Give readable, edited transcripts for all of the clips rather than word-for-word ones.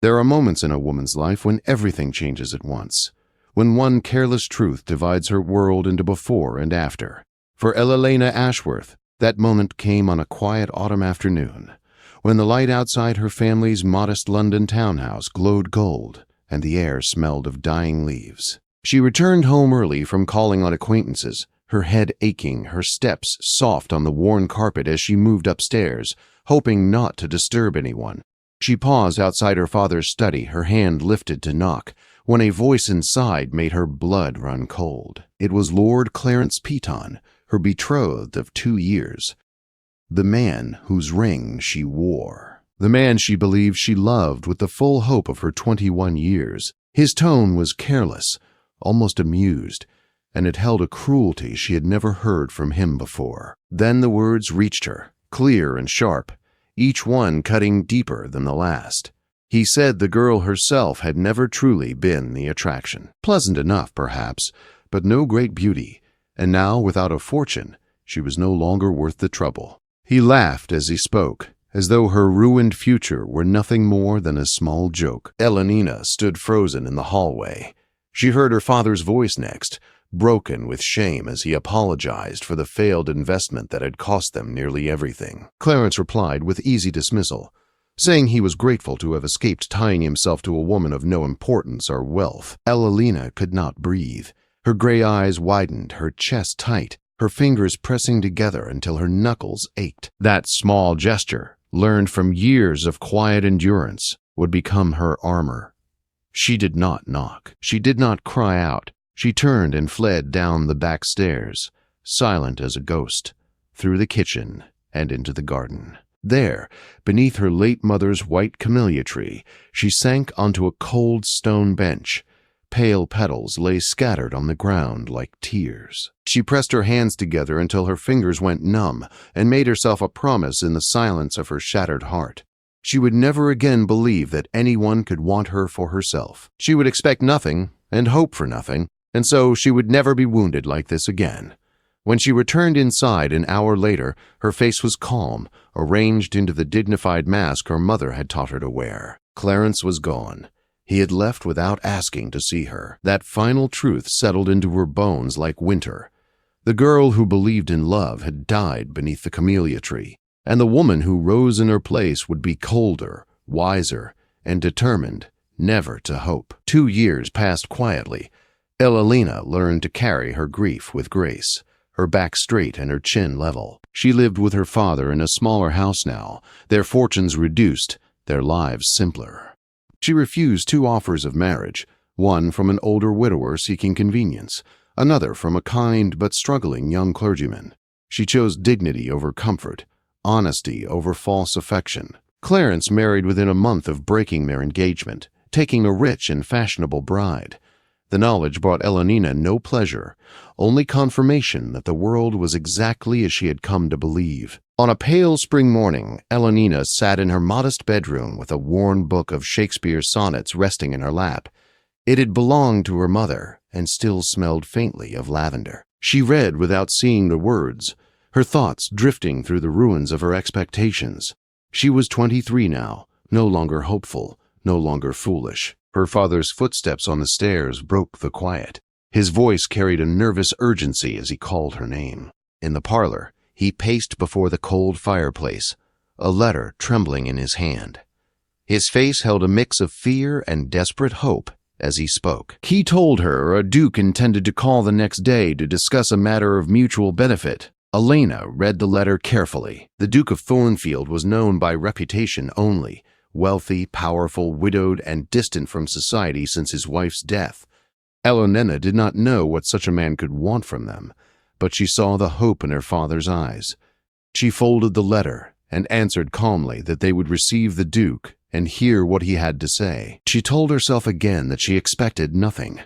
There are moments in a woman's life when everything changes at once, when one careless truth divides her world into before and after. For Elena Ashworth, that moment came on a quiet autumn afternoon, when the light outside her family's modest London townhouse glowed gold and the air smelled of dying leaves. She returned home early from calling on acquaintances, her head aching, her steps soft on the worn carpet as she moved upstairs, hoping not to disturb anyone. She paused outside her father's study, her hand lifted to knock, when a voice inside made her blood run cold. It was Lord Clarence Peaton, her betrothed of 2 years, the man whose ring she wore, the man she believed she loved with the full hope of her 21 years. His tone was careless, almost amused, and it held a cruelty she had never heard from him before. Then the words reached her, clear and sharp, each one cutting deeper than the last. He said the girl herself had never truly been the attraction. Pleasant enough, perhaps, but no great beauty, and now, without a fortune, she was no longer worth the trouble. He laughed as he spoke, as though her ruined future were nothing more than a small joke. Elenina stood frozen in the hallway. She heard her father's voice next, broken with shame as he apologized for the failed investment that had cost them nearly everything. Clarence replied with easy dismissal, saying he was grateful to have escaped tying himself to a woman of no importance or wealth. Elena could not breathe. Her gray eyes widened, her chest tight, her fingers pressing together until her knuckles ached. That small gesture, learned from years of quiet endurance, would become her armor. She did not knock. She did not cry out. She turned and fled down the back stairs, silent as a ghost, through the kitchen and into the garden. There, beneath her late mother's white camellia tree, she sank onto a cold stone bench. Pale petals lay scattered on the ground like tears. She pressed her hands together until her fingers went numb and made herself a promise in the silence of her shattered heart. She would never again believe that anyone could want her for herself. She would expect nothing and hope for nothing, and so she would never be wounded like this again. When she returned inside an hour later, her face was calm, arranged into the dignified mask her mother had taught her to wear. Clarence was gone. He had left without asking to see her. That final truth settled into her bones like winter. The girl who believed in love had died beneath the camellia tree, and the woman who rose in her place would be colder, wiser, and determined never to hope. 2 years passed quietly. Elena learned to carry her grief with grace, her back straight and her chin level. She lived with her father in a smaller house now, their fortunes reduced, their lives simpler. She refused 2 offers of marriage, one from an older widower seeking convenience, another from a kind but struggling young clergyman. She chose dignity over comfort, honesty over false affection. Clarence married within a month of breaking their engagement, taking a rich and fashionable bride. The knowledge brought Elenina no pleasure, only confirmation that the world was exactly as she had come to believe. On a pale spring morning, Elenina sat in her modest bedroom with a worn book of Shakespeare's sonnets resting in her lap. It had belonged to her mother and still smelled faintly of lavender. She read without seeing the words, her thoughts drifting through the ruins of her expectations. She was 23 now, no longer hopeful, no longer foolish. Her father's footsteps on the stairs broke the quiet. His voice carried a nervous urgency as he called her name. In the parlor, he paced before the cold fireplace, a letter trembling in his hand. His face held a mix of fear and desperate hope as he spoke. He told her a duke intended to call the next day to discuss a matter of mutual benefit. Elena read the letter carefully. The Duke of Thornfield was known by reputation only, wealthy, powerful, widowed, and distant from society since his wife's death. Elenina did not know what such a man could want from them, but she saw the hope in her father's eyes. She folded the letter and answered calmly that they would receive the Duke and hear what he had to say. She told herself again that she expected nothing.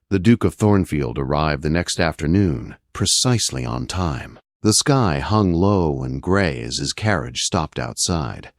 The Duke of Thornfield arrived the next afternoon, precisely on time. The sky hung low and gray as his carriage stopped outside.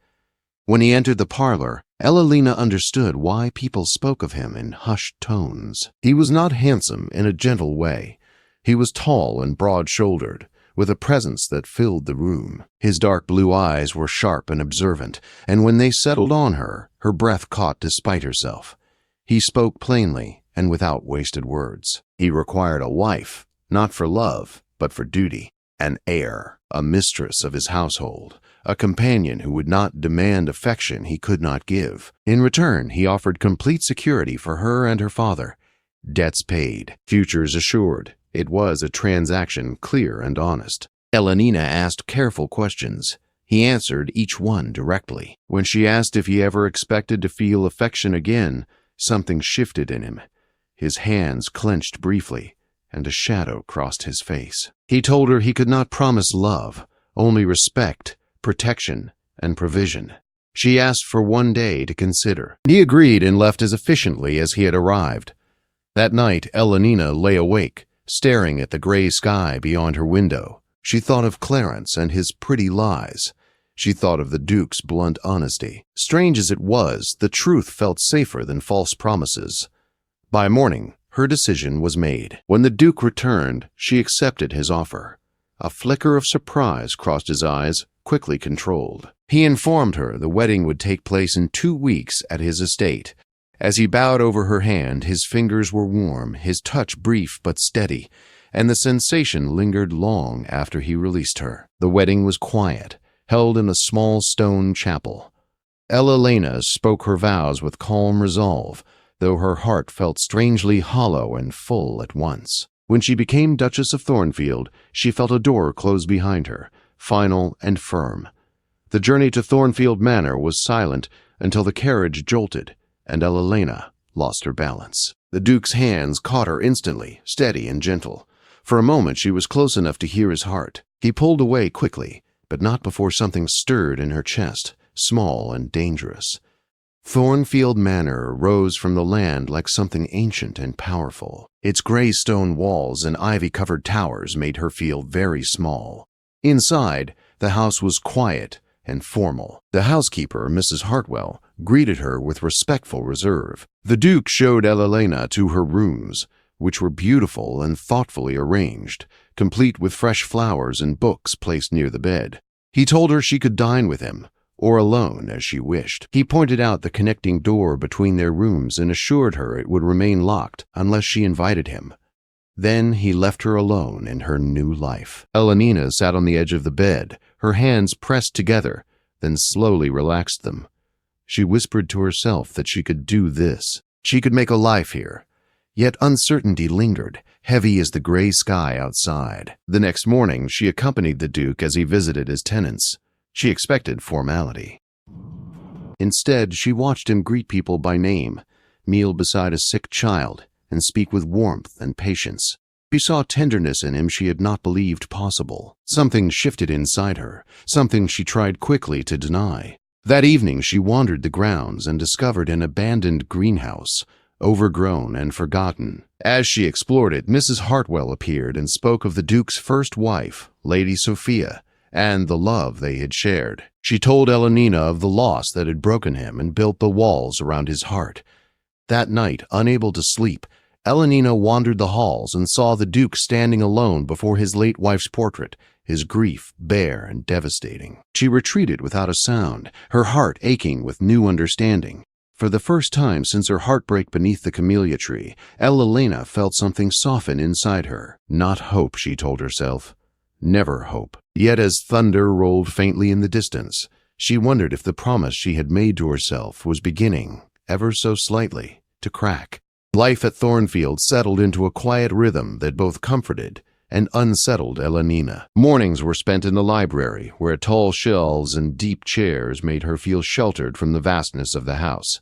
When he entered the parlor, Elenina understood why people spoke of him in hushed tones. He was not handsome in a gentle way. He was tall and broad-shouldered, with a presence that filled the room. His dark blue eyes were sharp and observant, and when they settled on her, her breath caught despite herself. He spoke plainly and without wasted words. He required a wife, not for love, but for duty, an heir, a mistress of his household, a companion who would not demand affection he could not give. In return, he offered complete security for her and her father. Debts paid, futures assured. It was a transaction clear and honest. Elenina asked careful questions. He answered each one directly. When she asked if he ever expected to feel affection again, something shifted in him. His hands clenched briefly, and a shadow crossed his face. He told her he could not promise love, only respect, protection, and provision. She asked for one day to consider. He agreed and left as efficiently as he had arrived. That night, Elenina lay awake, staring at the gray sky beyond her window. She thought of Clarence and his pretty lies. She thought of the Duke's blunt honesty. Strange as it was, the truth felt safer than false promises. By morning, her decision was made. When the Duke returned, she accepted his offer. A flicker of surprise crossed his eyes, quickly controlled. He informed her the wedding would take place in 2 weeks at his estate. As he bowed over her hand, his fingers were warm, his touch brief but steady, and the sensation lingered long after he released her. The wedding was quiet, held in a small stone chapel. Elenina spoke her vows with calm resolve, though her heart felt strangely hollow and full at once. When she became Duchess of Thornfield, she felt a door close behind her, final and firm. The journey to Thornfield Manor was silent until the carriage jolted, and Elenina lost her balance. The Duke's hands caught her instantly, steady and gentle. For a moment she was close enough to hear his heart. He pulled away quickly, but not before something stirred in her chest, small and dangerous. Thornfield Manor rose from the land like something ancient and powerful. Its gray stone walls and ivy-covered towers made her feel very small. Inside, the house was quiet and formal. The housekeeper, Mrs. Hartwell, greeted her with respectful reserve. The Duke showed Elenina to her rooms, which were beautiful and thoughtfully arranged, complete with fresh flowers and books placed near the bed. He told her she could dine with him, or alone as she wished. He pointed out the connecting door between their rooms and assured her it would remain locked unless she invited him. Then he left her alone in her new life. Elenina sat on the edge of the bed, her hands pressed together, then slowly relaxed them. She whispered to herself that she could do this. She could make a life here. Yet uncertainty lingered, heavy as the gray sky outside. The next morning, she accompanied the Duke as he visited his tenants. She expected formality. Instead, she watched him greet people by name, kneel beside a sick child, and speak with warmth and patience. She saw tenderness in him she had not believed possible. Something shifted inside her, something she tried quickly to deny. That evening she wandered the grounds and discovered an abandoned greenhouse, overgrown and forgotten. As she explored it, Mrs. Hartwell appeared and spoke of the Duke's first wife, Lady Sophia, and the love they had shared. She told Elenina of the loss that had broken him and built the walls around his heart. That night, unable to sleep, Elenina wandered the halls and saw the Duke standing alone before his late wife's portrait, his grief bare and devastating. She retreated without a sound, her heart aching with new understanding. For the first time since her heartbreak beneath the camellia tree, Elenina felt something soften inside her. Not hope, she told herself. Never hope. Yet as thunder rolled faintly in the distance, she wondered if the promise she had made to herself was beginning, ever so slightly, to crack. Life at Thornfield settled into a quiet rhythm that both comforted and unsettled Elenina. Mornings were spent in the library, where tall shelves and deep chairs made her feel sheltered from the vastness of the house.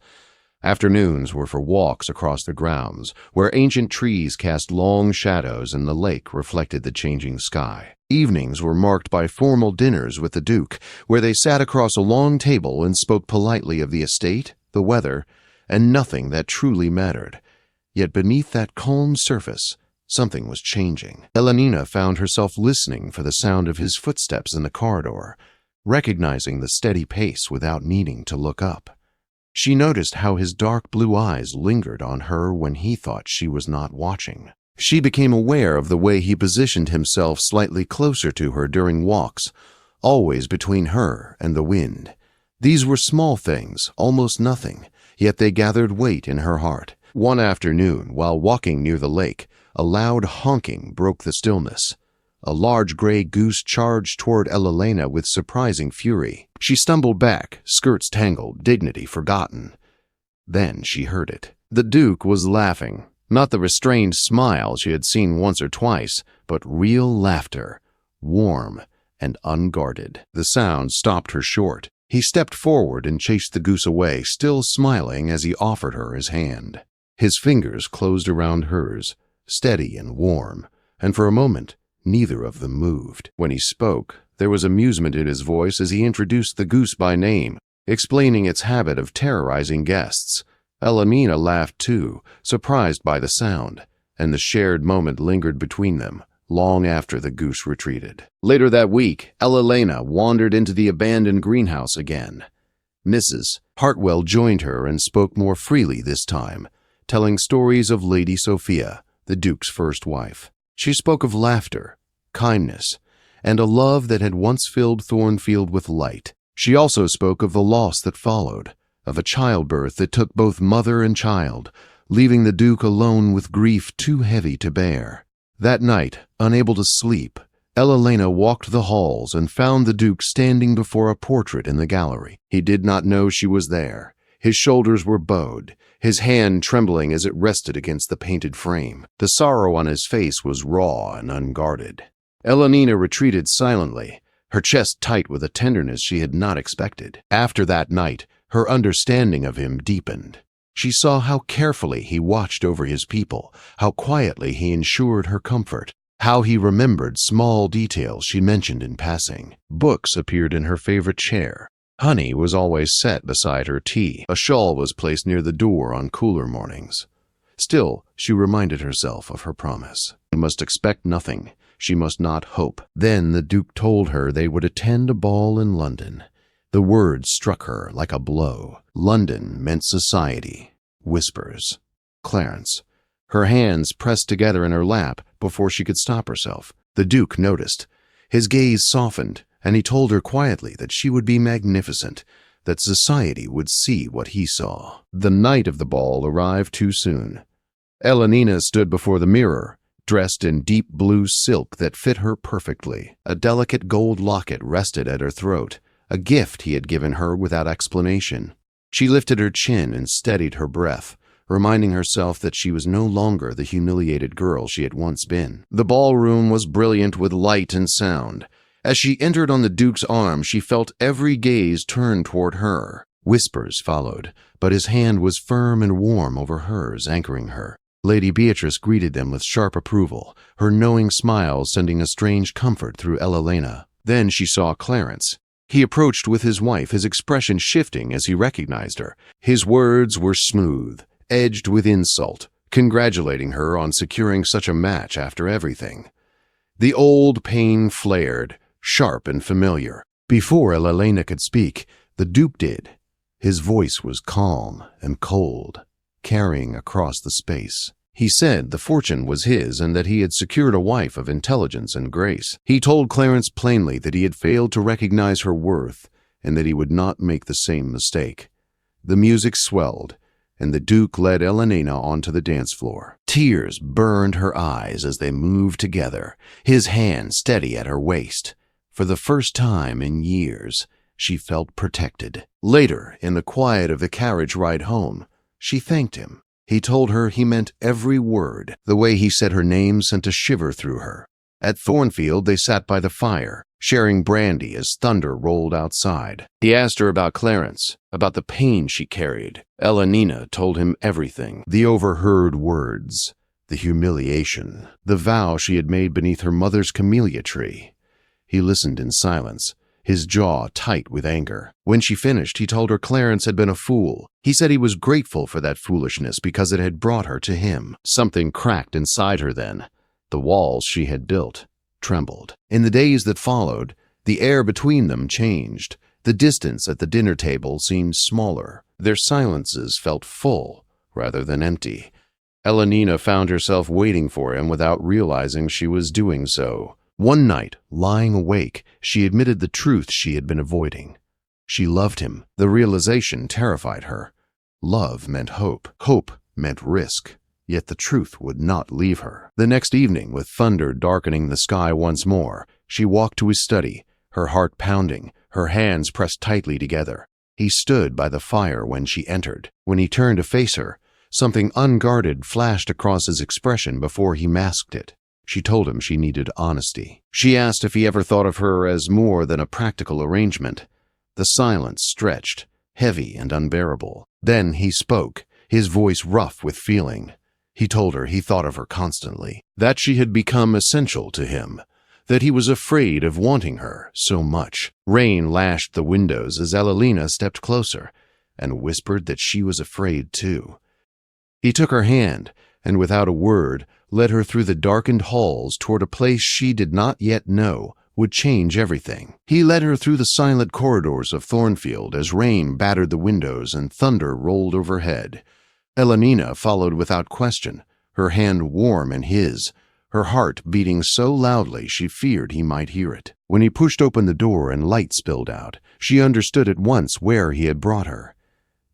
Afternoons were for walks across the grounds, where ancient trees cast long shadows and the lake reflected the changing sky. Evenings were marked by formal dinners with the Duke, where they sat across a long table and spoke politely of the estate, the weather, and nothing that truly mattered. Yet beneath that calm surface, something was changing. Elenina found herself listening for the sound of his footsteps in the corridor, recognizing the steady pace without needing to look up. She noticed how his dark blue eyes lingered on her when he thought she was not watching. She became aware of the way he positioned himself slightly closer to her during walks, always between her and the wind. These were small things, almost nothing, yet they gathered weight in her heart. One afternoon, while walking near the lake, a loud honking broke the stillness. A large gray goose charged toward Elena with surprising fury. She stumbled back, skirts tangled, dignity forgotten. Then she heard it. The Duke was laughing, not the restrained smile she had seen once or twice, but real laughter, warm and unguarded. The sound stopped her short. He stepped forward and chased the goose away, still smiling as he offered her his hand. His fingers closed around hers, steady and warm, and for a moment, neither of them moved. When he spoke, there was amusement in his voice as he introduced the goose by name, explaining its habit of terrorizing guests. Elena laughed too, surprised by the sound, and the shared moment lingered between them, long after the goose retreated. Later that week, Elena wandered into the abandoned greenhouse again. Mrs. Hartwell joined her and spoke more freely this time, telling stories of Lady Sophia, the Duke's first wife. She spoke of laughter, kindness, and a love that had once filled Thornfield with light. She also spoke of the loss that followed, of a childbirth that took both mother and child, leaving the Duke alone with grief too heavy to bear. That night, unable to sleep, Elena walked the halls and found the Duke standing before a portrait in the gallery. He did not know she was there. His shoulders were bowed, his hand trembling as it rested against the painted frame. The sorrow on his face was raw and unguarded. Elena retreated silently, her chest tight with a tenderness she had not expected. After that night, her understanding of him deepened. She saw how carefully he watched over his people, how quietly he ensured her comfort, how he remembered small details she mentioned in passing. Books appeared in her favorite chair. Honey was always set beside her tea. A shawl was placed near the door on cooler mornings. Still, she reminded herself of her promise. She must expect nothing. She must not hope. Then the Duke told her they would attend a ball in London. The words struck her like a blow. London meant society. Whispers. Clarence. Her hands pressed together in her lap before she could stop herself. The Duke noticed. His gaze softened, and he told her quietly that she would be magnificent, that society would see what he saw. The night of the ball arrived too soon. Elena stood before the mirror, dressed in deep blue silk that fit her perfectly. A delicate gold locket rested at her throat, a gift he had given her without explanation. She lifted her chin and steadied her breath, reminding herself that she was no longer the humiliated girl she had once been. The ballroom was brilliant with light and sound. As she entered on the Duke's arm, she felt every gaze turn toward her. Whispers followed, but his hand was firm and warm over hers, anchoring her. Lady Beatrice greeted them with sharp approval, her knowing smile sending a strange comfort through Elena. Then she saw Clarence. He approached with his wife, his expression shifting as he recognized her. His words were smooth, edged with insult, congratulating her on securing such a match after everything. The old pain flared, sharp and familiar. Before Elena could speak, the Duke did. His voice was calm and cold, carrying across the space. He said the fortune was his and that he had secured a wife of intelligence and grace. He told Clarence plainly that he had failed to recognize her worth and that he would not make the same mistake. The music swelled, and the Duke led Elena onto the dance floor. Tears burned her eyes as they moved together, his hand steady at her waist. For the first time in years, she felt protected. Later, in the quiet of the carriage ride home, she thanked him. He told her he meant every word. The way he said her name sent a shiver through her. At Thornfield, they sat by the fire, sharing brandy as thunder rolled outside. He asked her about Clarence, about the pain she carried. Elena told him everything. The overheard words, the humiliation, the vow she had made beneath her mother's camellia tree. He listened in silence, his jaw tight with anger. When she finished, he told her Clarence had been a fool. He said he was grateful for that foolishness because it had brought her to him. Something cracked inside her then. The walls she had built trembled. In the days that followed, the air between them changed. The distance at the dinner table seemed smaller. Their silences felt full rather than empty. Elenina found herself waiting for him without realizing she was doing so. One night, lying awake, she admitted the truth she had been avoiding. She loved him. The realization terrified her. Love meant hope. Hope meant risk. Yet the truth would not leave her. The next evening, with thunder darkening the sky once more, she walked to his study, her heart pounding, her hands pressed tightly together. He stood by the fire when she entered. When he turned to face her, something unguarded flashed across his expression before he masked it. She told him she needed honesty. She asked if he ever thought of her as more than a practical arrangement. The silence stretched, heavy and unbearable. Then he spoke, his voice rough with feeling. He told her he thought of her constantly, that she had become essential to him, that he was afraid of wanting her so much. Rain lashed the windows as Elenina stepped closer and whispered that she was afraid too. He took her hand and, without a word, led her through the darkened halls toward a place she did not yet know would change everything. He led her through the silent corridors of Thornfield as rain battered the windows and thunder rolled overhead. Elenina followed without question, her hand warm in his, her heart beating so loudly she feared he might hear it. When he pushed open the door and light spilled out, she understood at once where he had brought her.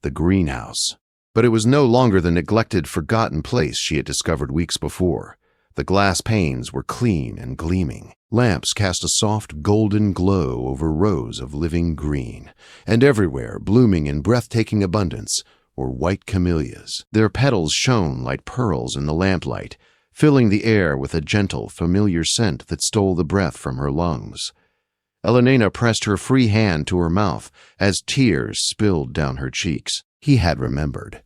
The greenhouse. But it was no longer the neglected, forgotten place she had discovered weeks before. The glass panes were clean and gleaming. Lamps cast a soft golden glow over rows of living green, and everywhere, blooming in breathtaking abundance, were white camellias. Their petals shone like pearls in the lamplight, filling the air with a gentle, familiar scent that stole the breath from her lungs. Elenina pressed her free hand to her mouth as tears spilled down her cheeks. He had remembered.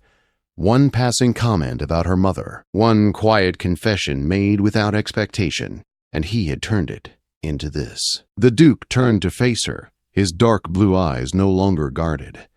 One passing comment about her mother, one quiet confession made without expectation, and he had turned it into this. The Duke turned to face her, his dark blue eyes no longer guarded.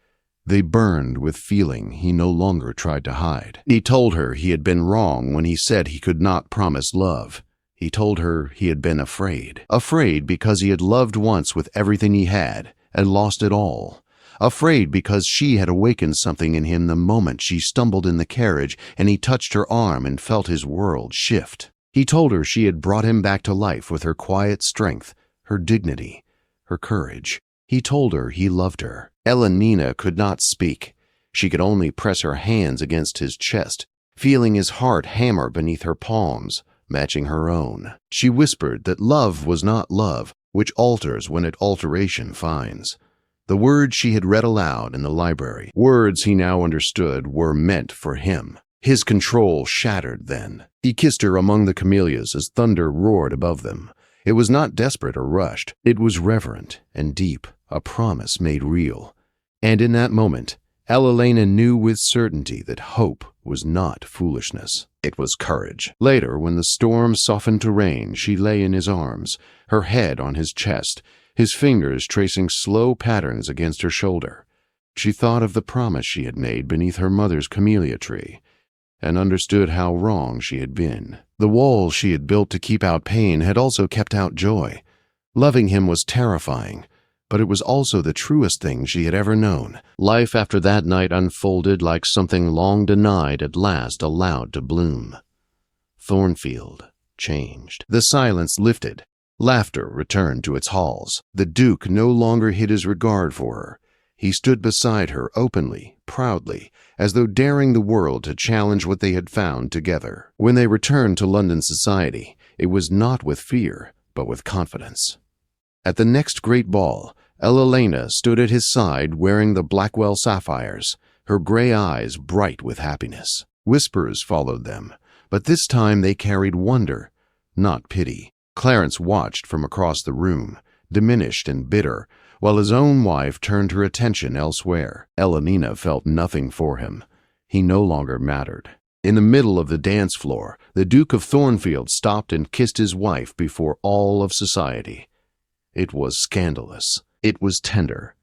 They burned with feeling he no longer tried to hide. He told her he had been wrong when he said he could not promise love. He told her he had been afraid. Afraid because he had loved once with everything he had and lost it all. Afraid because she had awakened something in him the moment she stumbled in the carriage and he touched her arm and felt his world shift. He told her she had brought him back to life with her quiet strength, her dignity, her courage. He told her he loved her. Elenina could not speak. She could only press her hands against his chest, feeling his heart hammer beneath her palms, matching her own. She whispered that love was not love, which alters when it alteration finds. The words she had read aloud in the library, words he now understood were meant for him. His control shattered then. He kissed her among the camellias as thunder roared above them. It was not desperate or rushed. It was reverent and deep, a promise made real. And in that moment, Elenina knew with certainty that hope was not foolishness. It was courage. Later, when the storm softened to rain, she lay in his arms, her head on his chest, his fingers tracing slow patterns against her shoulder. She thought of the promise she had made beneath her mother's camellia tree, and understood how wrong she had been. The walls she had built to keep out pain had also kept out joy. Loving him was terrifying, but it was also the truest thing she had ever known. Life after that night unfolded like something long denied at last allowed to bloom. Thornfield changed. The silence lifted. Laughter returned to its halls. The Duke no longer hid his regard for her. He stood beside her openly, proudly, as though daring the world to challenge what they had found together. When they returned to London society, it was not with fear, but with confidence. At the next great ball, Elenina stood at his side wearing the Blackwell sapphires, her gray eyes bright with happiness. Whispers followed them, but this time they carried wonder, not pity. Clarence watched from across the room, diminished and bitter, while his own wife turned her attention elsewhere. Elenina felt nothing for him. He no longer mattered. In the middle of the dance floor, the Duke of Thornfield stopped and kissed his wife before all of society. It was scandalous. It was tender,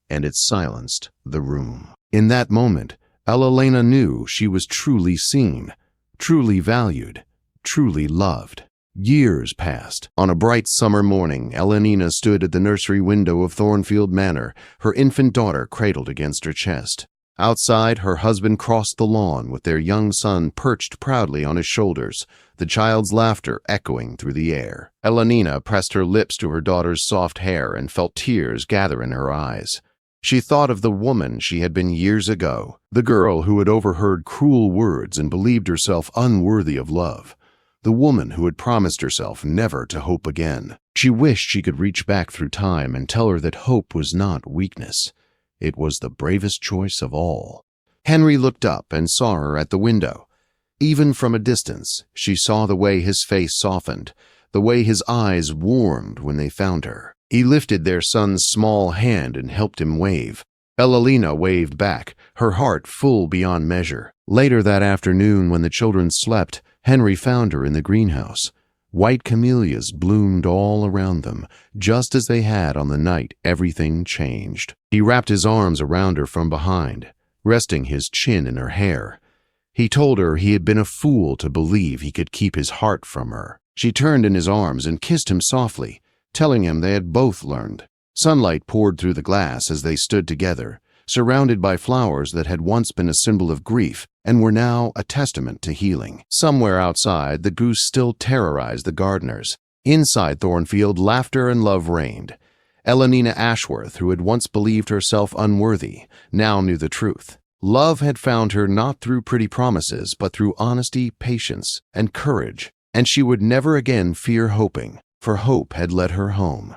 and it silenced the room. In that moment, Elenina knew she was truly seen, truly valued, truly loved. Years passed. On a bright summer morning, Elenina stood at the nursery window of Thornfield Manor, her infant daughter cradled against her chest. Outside, her husband crossed the lawn with their young son perched proudly on his shoulders, the child's laughter echoing through the air. Elenina pressed her lips to her daughter's soft hair and felt tears gather in her eyes. She thought of the woman she had been years ago, the girl who had overheard cruel words and believed herself unworthy of love, the woman who had promised herself never to hope again. She wished she could reach back through time and tell her that hope was not weakness. It was the bravest choice of all. Henry looked up and saw her at the window. Even from a distance, she saw the way his face softened, the way his eyes warmed when they found her. He lifted their son's small hand and helped him wave. Elenina waved back, her heart full beyond measure. Later that afternoon, when the children slept, Henry found her in the greenhouse. White camellias bloomed all around them, just as they had on the night everything changed. He wrapped his arms around her from behind, resting his chin in her hair. He told her he had been a fool to believe he could keep his heart from her. She turned in his arms and kissed him softly, telling him they had both learned. Sunlight poured through the glass as they stood together, surrounded by flowers that had once been a symbol of grief and were now a testament to healing. Somewhere outside, the goose still terrorized the gardeners. Inside Thornfield, laughter and love reigned. Elenina Ashworth, who had once believed herself unworthy, now knew the truth. Love had found her not through pretty promises, but through honesty, patience, and courage, and she would never again fear hoping, for hope had led her home.